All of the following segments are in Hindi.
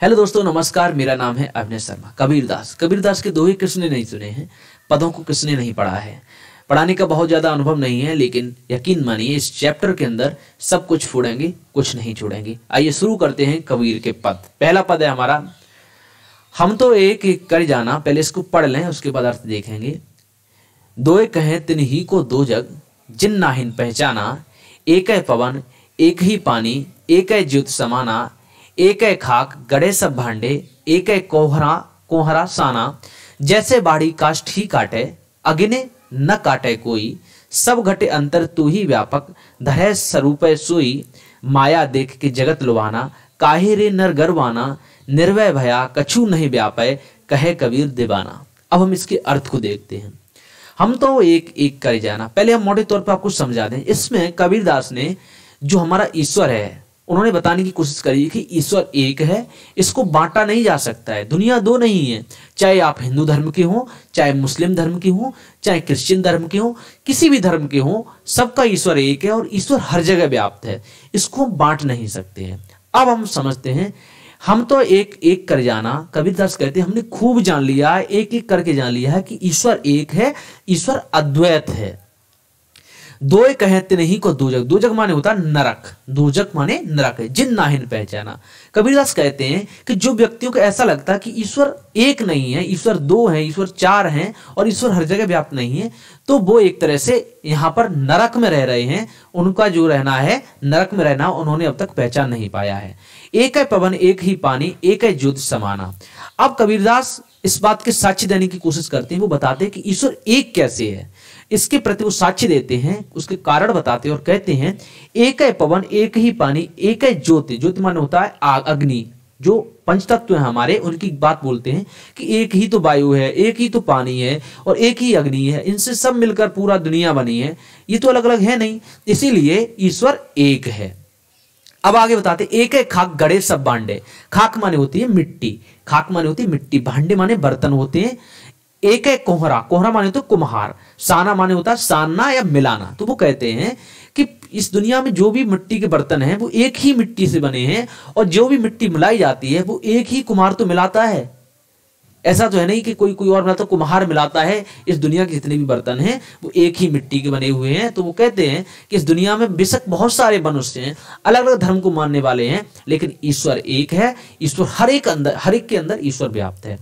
हेलो दोस्तों, नमस्कार। मेरा नाम है अविनेश शर्मा। कबीरदास के दोहे किसने नहीं सुने हैं, पदों को किसने नहीं पढ़ा है। पढ़ाने का बहुत ज़्यादा अनुभव नहीं है, लेकिन यकीन मानिए इस चैप्टर के अंदर सब कुछ छोड़ेंगे, कुछ नहीं छोड़ेंगे। आइए शुरू करते हैं कबीर के पद। पहला पद है हमारा, हम तो एक एक कर जाना। पहले इसको पढ़ लें, उसके बाद अर्थ देखेंगे। दोए कहें तिन ही को दो जग, जिन नाहिन पहचाना। एक है पवन एक ही पानी, एक है ज्योत समाना। एक है खाक गड़े सब भांडे, एक है कोहरा कोहरा साना। जैसे बाड़ी काष्ठ ही काटे, अग्नि न काटे कोई। सब घटे अंतर तू ही व्यापक, धरे स्वरूप सोई। माया देख के जगत लुभाना, काहे रे नर गर्वाना। निर्भय भया कछु नहीं व्यापय, कहे कबीर दीवाना। अब हम इसके अर्थ को देखते हैं। हम तो एक एक कर जाना। पहले हम मोटे तौर पर आपको समझा दें। इसमें कबीरदास ने जो हमारा ईश्वर है, उन्होंने बताने की कोशिश करी कि ईश्वर एक है, इसको बांटा नहीं जा सकता है। दुनिया दो नहीं है, चाहे आप हिंदू धर्म के हो, चाहे मुस्लिम धर्म के हो, चाहे क्रिश्चियन धर्म के हो, किसी भी धर्म के हो, सबका ईश्वर एक है और ईश्वर हर जगह व्याप्त है। इसको बांट नहीं सकते हैं। अब हम समझते हैं, हम तो एक एक कर जाना। कबीरदास कहते हैं हमने खूब जान लिया है, एक एक करके जान लिया है कि ईश्वर एक है, ईश्वर अद्वैत है। दोए कहे तिन्ही को दोजक। दोजक माने होता है नरक, दोजक माने नरक है। जिन नाहिन पहचाना। कबीरदास कहते हैं कि जो व्यक्तियों को ऐसा लगता है कि ईश्वर एक नहीं है, ईश्वर दो है, ईश्वर चार हैं और ईश्वर हर जगह व्याप्त नहीं है, तो वो एक तरह से यहाँ पर नरक में रह रहे हैं। उनका जो रहना है, नरक में रहना, उन्होंने अब तक पहचान नहीं पाया है। एक है पवन एक ही पानी, एक है ज्योति समाना। अब कबीरदास इस बात के साक्ष्य देने की कोशिश करते हैं। वो बताते हैं कि ईश्वर एक कैसे है, इसके प्रति वो साक्ष्य देते हैं, उसके कारण बताते हैं और कहते हैं एक है पवन एक ही पानी, एक है ज्योति। ज्योति माने होता है आग, अग्नि। जो पंचतत्व है हमारे, उनकी बात बोलते हैं कि एक ही तो वायु है, एक ही तो पानी है और एक ही अग्नि है। इनसे सब मिलकर पूरा दुनिया बनी है, ये तो अलग अलग है नहीं, इसीलिए ईश्वर एक है। अब आगे बताते, एक है खाक गड़े सब भांडे। खाक माने होती है मिट्टी, खाक माने होती है मिट्टी, भांडे माने बर्तन होते हैं। एक है कोहरा, कोहरा माने होता है कुम्हार। साना माने होता है सानना या मिलाना। तो वो कहते हैं कि इस दुनिया में जो भी मिट्टी के बर्तन हैं वो एक ही मिट्टी से बने हैं और जो भी मिट्टी मिलाई जाती है वो एक ही कुम्हार तो मिलाता है। ऐसा तो है नहीं कि कोई और मिलाता, कुम्हार मिलाता है। इस दुनिया के जितने भी बर्तन हैं वो एक ही मिट्टी के बने हुए हैं। तो वो कहते हैं कि इस दुनिया में बेशक बहुत सारे मनुष्य हैं, अलग अलग धर्म को मानने वाले हैं, लेकिन ईश्वर एक है। ईश्वर हर एक के अंदर ईश्वर व्याप्त है।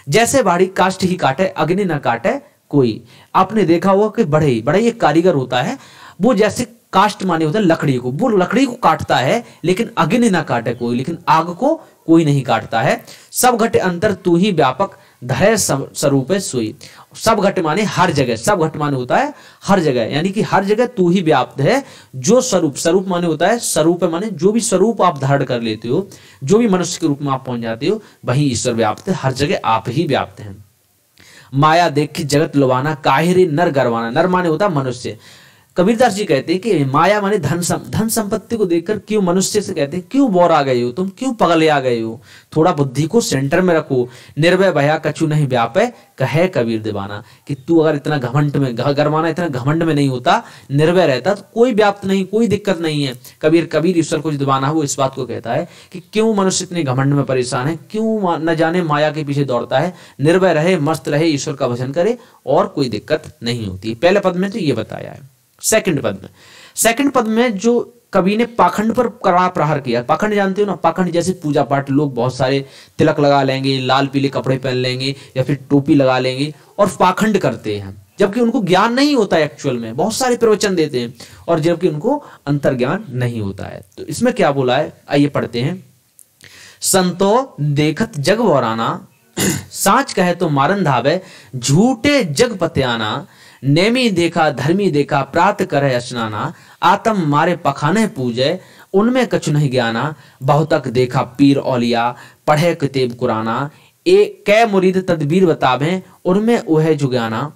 जैसे बाड़ी काष्ठ ही काटे, अग्नि न काटे कोई। आपने देखा होगा कि बड़े एक कारीगर होता है, वो जैसे काष्ठ माने होता है लकड़ी को, वो लकड़ी को काटता है, लेकिन अग्नि ना काटे कोई, लेकिन आग को कोई नहीं काटता है। सब घट अंतर तू ही व्यापक, धरे स्वरूप सोई। सब घट माने हर जगह, सब घट माने होता है हर जगह, यानी कि हर जगह तू ही व्याप्त है। जो स्वरूप, स्वरूप माने होता है, स्वरूप माने जो भी स्वरूप आप धारण कर लेते हो, जो भी मनुष्य के रूप में आप पहुंच जाते हो, वही ईश्वर व्याप्त है। हर जगह आप ही व्याप्त हैं। माया देख के जगत लुभाना, काहे रे नर गर्वाना। नर माने होता है मनुष्य। कबीरदास जी कहते हैं कि माया माने धन संपत्ति को देखकर क्यों मनुष्य से कहते हैं क्यों बोर आ गए हो, तुम क्यों पगले आ गए हो। थोड़ा बुद्धि को सेंटर में रखो। निर्भय भया कछु नहीं व्यापे, कहे कबीर दीवाना। कि तू अगर इतना घमंड में, गर्वाना इतना घमंड में नहीं होता, निर्भय रहता, तो कोई व्याप्त नहीं, कोई दिक्कत नहीं है। कबीर ईश्वर को दीवाना है, वो इस बात को कहता है कि क्यों मनुष्य इतने घमंड में परेशान है, क्यों न जाने माया के पीछे दौड़ता है। निर्भय रहे, मस्त रहे, ईश्वर का भजन करे और कोई दिक्कत नहीं होती। पहले पद में तो ये बताया है। सेकंड पद में जो कवि ने पाखंड पर कड़ा प्रहार किया। पाखंड जानते हो ना, पाखंड जैसे पूजा पाठ, लोग बहुत सारे तिलक लगा लेंगे, लाल पीले कपड़े पहन लेंगे या फिर टोपी लगा लेंगे और पाखंड करते हैं, जबकि उनको ज्ञान नहीं होता है। एक्चुअल में बहुत सारे प्रवचन देते हैं और जबकि उनको अंतर ज्ञान नहीं होता है। तो इसमें क्या बोला है, आइए पढ़ते हैं। संतो देखत जग वराना, साच कहे तो मारन धावे। झूठे जग पत्याना, नेमी देखा धर्मी देखा, प्रात करे स्नाना। आत्म मारे पखाने पूजे, उनमें कछु नहीं ज्ञाना। बहुतक देखा पीर औलिया, पढ़े किताब कुराना। कै मुरीद तदबीर बतावे, उनमें वह जुगाना।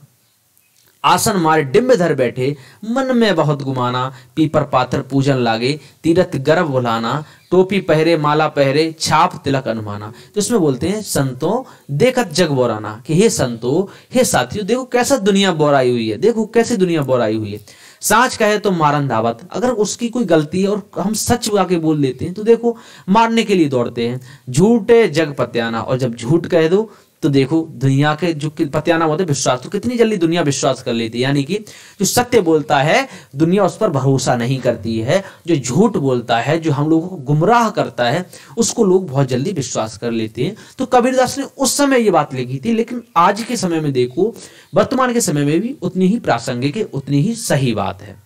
आसन मारे डिम्ब धर बैठे, मन में बहुत गुमाना। पीपर पाथर पूजन लागे, तीरथ गर्भ बुलाना। टोपी पहरे माला पहरे, छाप तिलक अनुमाना। तो इसमें बोलते हैं संतों देखत जग बोराना, कि हे संतों, हे साथियों, देखो कैसा दुनिया बोराई हुई है, देखो कैसे दुनिया बोराई हुई है। सांच कहे तो मारन धावत। अगर उसकी कोई गलती है और हम सच आके बोल देते हैं तो देखो मारने के लिए दौड़ते हैं। झूठे जग पत्याना, और जब झूठ कह दो तो देखो दुनिया के जो पत्याना होते विश्वास, तो कितनी जल्दी दुनिया विश्वास कर लेती है। यानी कि जो सत्य बोलता है दुनिया उस पर भरोसा नहीं करती है, जो झूठ बोलता है, जो हम लोगों को गुमराह करता है, उसको लोग बहुत जल्दी विश्वास कर लेते हैं। तो कबीरदास ने उस समय ये बात लिखी थी, लेकिन आज के समय में देखो, वर्तमान के समय में भी उतनी ही प्रासंगिक है, उतनी ही सही बात है।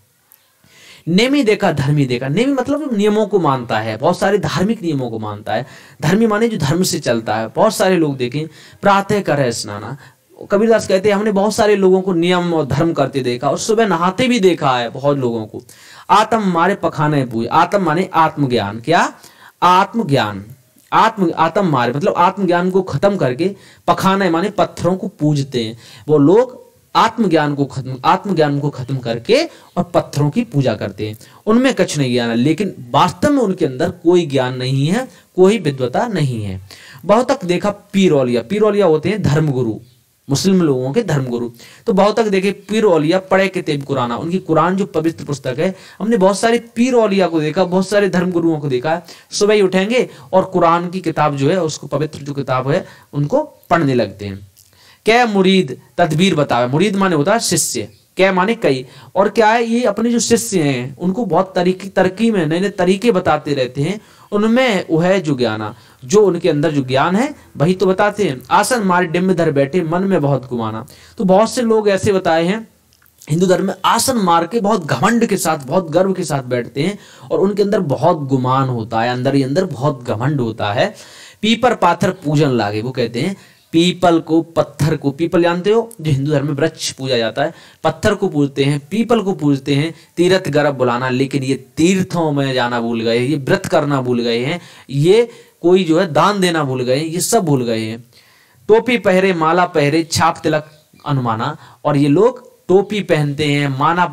नेमी देखा धर्मी देखा। नेमी मतलब नियमों को मानता है, बहुत सारे धार्मिक नियमों को मानता है। धर्मी माने जो धर्म से चलता है। बहुत सारे लोग देखें प्रातः करे स्नाना, कबीरदास कहते हैं हमने बहुत सारे लोगों को नियम और धर्म करते देखा और सुबह नहाते भी देखा है बहुत लोगों को। आत्म मारे पखाने पूज। आत्म माने आत्मज्ञान, क्या आत्मज्ञान, आत्म मारे मतलब आत्मज्ञान को खत्म करके पखाने माने पत्थरों को पूजते हैं। वो लोग आत्मज्ञान को खत्म करके और पत्थरों की पूजा करते हैं। उनमें कुछ नहीं ज्ञान है, लेकिन वास्तव में उनके अंदर कोई ज्ञान नहीं है, कोई विद्वता नहीं है। बहुत तक देखा पीर औलिया। पीर औलिया होते हैं धर्मगुरु, मुस्लिम लोगों के धर्मगुरु। तो बहुत तक देखे पीर औलिया पढ़े किताब कुराना, उनकी कुरान जो पवित्र पुस्तक है। हमने बहुत सारे पीर औलिया को देखा, बहुत सारे धर्मगुरुओं को देखा है, सुबह ही उठेंगे और कुरान की किताब जो है उसको, पवित्र जो किताब है उनको पढ़ने लगते हैं। क्या मुरीद तदबीर बतावे। मुरीद माने होता है शिष्य, क्या माने कई, और क्या है ये अपने जो शिष्य हैं उनको बहुत तरकीब में नए नए तरीके बताते रहते हैं। उनमें वो है जो ज्ञाना, जो उनके अंदर जो ज्ञान है वही तो बताते हैं। आसन मारे डिम्ब धर बैठे मन में बहुत गुमाना। तो बहुत से लोग ऐसे बताए हैं हिंदू धर्म में, आसन मार के बहुत घमंड के साथ, बहुत गर्व के साथ बैठते हैं और उनके अंदर बहुत गुमान होता है, अंदर ही अंदर बहुत घमंड होता है। पीपर पाथर पूजन लागे। वो कहते हैं पीपल को, पत्थर को, पीपल जानते हो जो हिंदू धर्म में वृक्ष पूजा जाता है, पत्थर को पूजते हैं, पीपल को पूजते हैं। तीर्थ गर्भ बुलाना, लेकिन ये तीर्थों में जाना भूल गए, ये व्रत करना भूल गए हैं, ये कोई जो है दान देना भूल गए हैं, ये सब भूल गए हैं। टोपी पहरे माला पहरे छाप तिलक अनुमाना। और ये लोग टोपी पहनते हैं,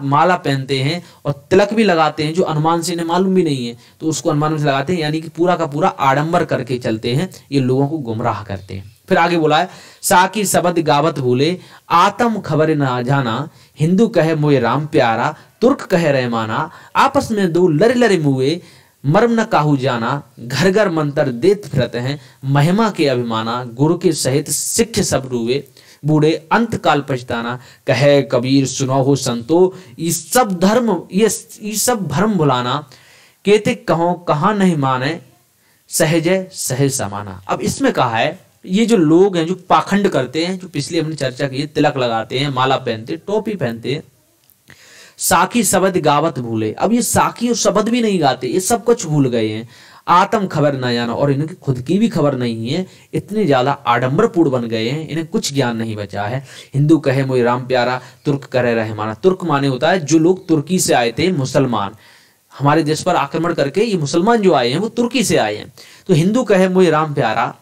माला पहनते हैं और तिलक भी लगाते हैं जो अनुमान से इन्हें मालूम भी नहीं है, तो उसको अनुमान से लगाते हैं। यानी कि पूरा का पूरा आडंबर करके चलते हैं, ये लोगों को गुमराह करते हैं। फिर आगे बोला है साकी शब्द गावत भूले आत्म खबर ना जाना। हिंदू कहे मोए राम प्यारा, तुर्क कहे रहमाना। आपस में दो लरे लरे मुए मर्म न काहू जाना। घर घर मंत्र देत फिरत हैं, महिमा के अभिमाना। गुरु के सहित सिख सब रूए, बूढ़े अंत काल पछताना। कहे कबीर सुनो हो संतो, ये सब धर्म ये सब भ्रम भुलाना। कहते कहो कहाँ नहीं माने, सहज सहज समाना। अब इसमें कहा है ये जो लोग हैं जो पाखंड करते हैं, जो पिछले हमने चर्चा की, तिलक लगाते हैं, माला पहनते, टोपी पहनते हैं, साकी शब्द गावत भूले। अब ये साकी और शब्द भी नहीं गाते, ये सब कुछ भूल गए हैं। आत्म खबर न जाना, और इनकी खुद की भी खबर नहीं है, इतने ज्यादा आडंबरपूर्ण बन गए हैं, इन्हें कुछ ज्ञान नहीं बचा है। हिंदू कहे मोए राम प्यारा, तुर्क करे रहमाना। तुर्क माने होता है जो लोग तुर्की से आए थे, मुसलमान, हमारे देश पर आक्रमण करके ये मुसलमान जो आए हैं वो तुर्की से आए हैं। तो हिंदू कहे मोए राम प्यारा,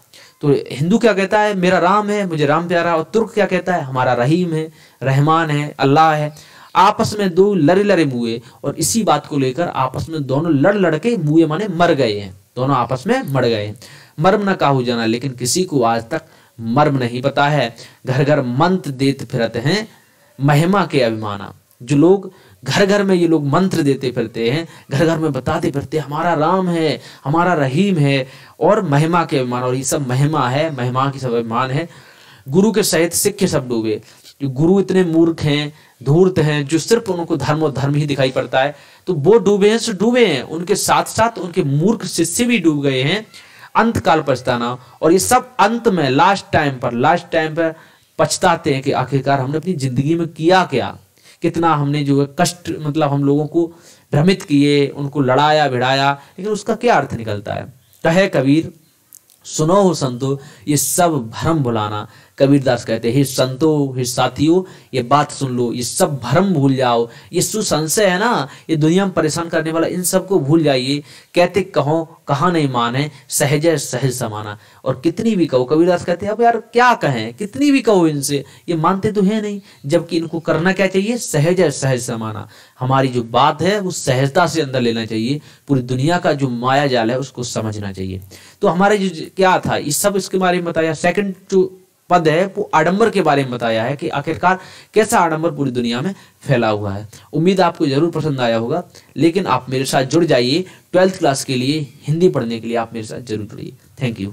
तो हिंदू क्या कहता है, मेरा राम है, मुझे राम प्यारा। और तुर्क क्या कहता है, हमारा रहीम है, रहमान है, अल्लाह है। आपस में दो लड़े लड़े मुए, और इसी बात को लेकर आपस में दोनों लड़ लड़ के मुए माने मर गए हैं, दोनों आपस में मर गए हैं। मर्म न काहू जाना, लेकिन किसी को आज तक मर्म नहीं पता है। घर घर मंत्र देते फिरते हैं, महिमा के अभिमाना। जो लोग घर घर में ये लोग मंत्र देते फिरते हैं, घर घर में बताते फिरते हमारा राम है, हमारा रहीम है, और महिमा के अभिमान, और ये सब महिमा है, महिमा की सब अभिमान है। गुरु के सहित सिख सब डूबे। जो गुरु इतने मूर्ख हैं, धूर्त हैं, जो सिर्फ उनको धर्म और धर्म ही दिखाई पड़ता है, तो वो डूबे हैं, सो डूबे हैं। उनके साथ साथ उनके मूर्ख शिष्य भी डूब गए हैं। अंत काल पछताना, और ये सब अंत में लास्ट टाइम पर पछताते हैं कि आखिरकार हमने अपनी जिंदगी में किया क्या, कितना हमने जो है कष्ट, मतलब हम लोगों को भ्रमित किए, उनको लड़ाया भिड़ाया, लेकिन उसका क्या अर्थ निकलता है। कहे कबीर सुनो हो संतो, ये सब भ्रम भुलाना। कबीरदास कहते हैं हे संतो, हे साथियों, ये बात सुन लो, ये सब भ्रम भूल जाओ, ये सुसंशय है ना, ये दुनिया में परेशान करने वाला, इन सब को भूल जाइए। कहते कहो कहाँ नहीं माने, सहज सहज समाना। और कितनी भी कहो, कबीरदास कहते हैं अब यार क्या कहें, कितनी भी कहो इनसे, ये मानते तो है नहीं, जबकि इनको करना क्या चाहिए, सहज सहज समाना। हमारी जो बात है वो सहजता से अंदर लेना चाहिए, पूरी दुनिया का जो माया जाल है उसको समझना चाहिए। तो हमारे जो क्या था, ये सब इसके बारे में बताया। सेकंड जो पद है वो आडंबर के बारे में बताया है कि आखिरकार कैसा आडंबर पूरी दुनिया में फैला हुआ है। उम्मीद आपको जरूर पसंद आया होगा, लेकिन आप मेरे साथ जुड़ जाइए 12th क्लास के लिए, हिंदी पढ़ने के लिए आप मेरे साथ जरूर जुड़िए। Thank you.